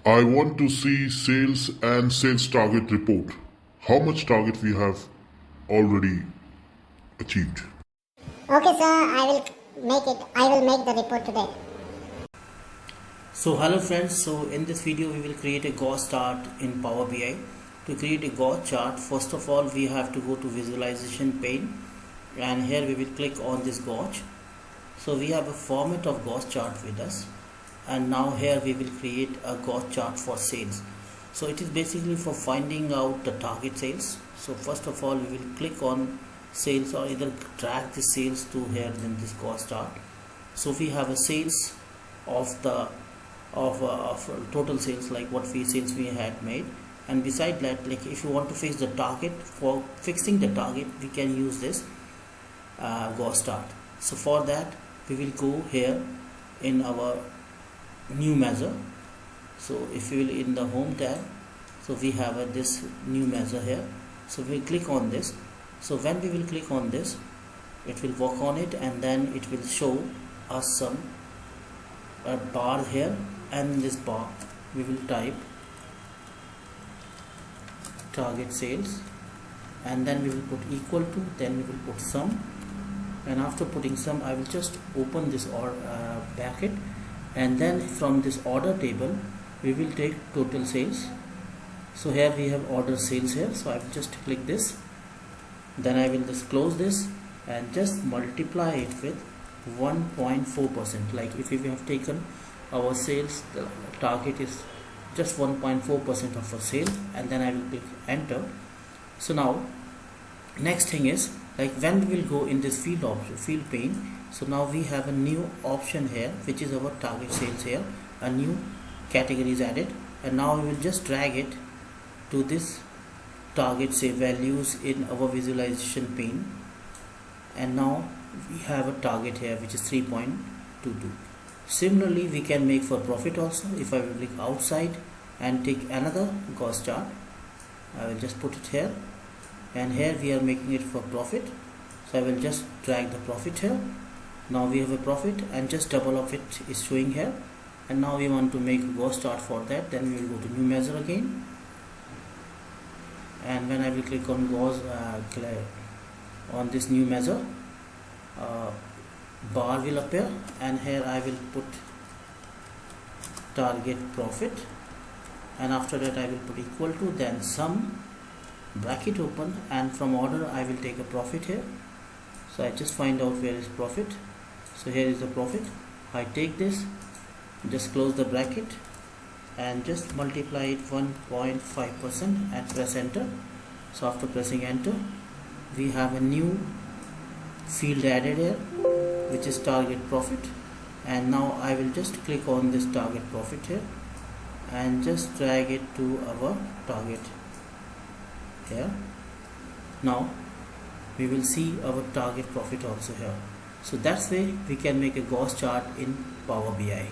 I want to see sales and sales target report. How much target we have already achieved. Okay, sir, I will make the report today. So hello friends, so in this video we will create a gauge chart in Power BI. To create a gauge chart, first of all we have to go to visualization pane, and here we will click on this gauge. So we have a format of gauge chart with us, and now here we will create a gauge chart for sales. So it is basically for finding out the target sales. So first of all we will click on sales, or either drag the sales to here in this gauge chart. So we have a sales of the of total sales, like what sales we had made, and beside that, like if you want to fix the target, for fixing the target we can use this gauge chart. So for that we will go here in our new measure. So if you will in the home tab, so we have this new measure here. So we click on this. So when we will click on this, it will work on it, and then it will show us some bar here, and in this bar we will type target sales, and then we will put equal to, then we will put sum, and after putting sum I will just open this bracket, and then from this order table we will take total sales. So here we have order sales here, so I will just click this, then I will just close this and just multiply it with 1.4%. like if we have taken our sales, the target is just 1.4% of our sale, and then I will click enter. So now next thing is, like when we will go in this field pane, so now we have a new option here, which is our target sales here. A new category is added, and now we will just drag it to this target say values in our visualization pane, and now we have a target here which is 3.22. Similarly we can make for profit also. If I will click outside and take another gauge chart, I will just put it here, and here we are making it for profit. So I will just drag the profit here. Now we have a profit, and just double of it is showing here, and now we want to make a gauge chart for that. Then we will go to new measure again, and when I will click on gauge on this new measure, bar will appear, and here I will put target profit, and after that I will put equal to, then sum, bracket open, and from order I will take a profit here. So I just find out where is profit. So here is the profit. I take this, just close the bracket and just multiply it 1.5% and press enter. So after pressing enter, we have a new field added here, which is target profit, and now I will just click on this target profit here and just drag it to our target here. Now we will see our target profit also here. So that's way we can make a gauge chart in Power BI.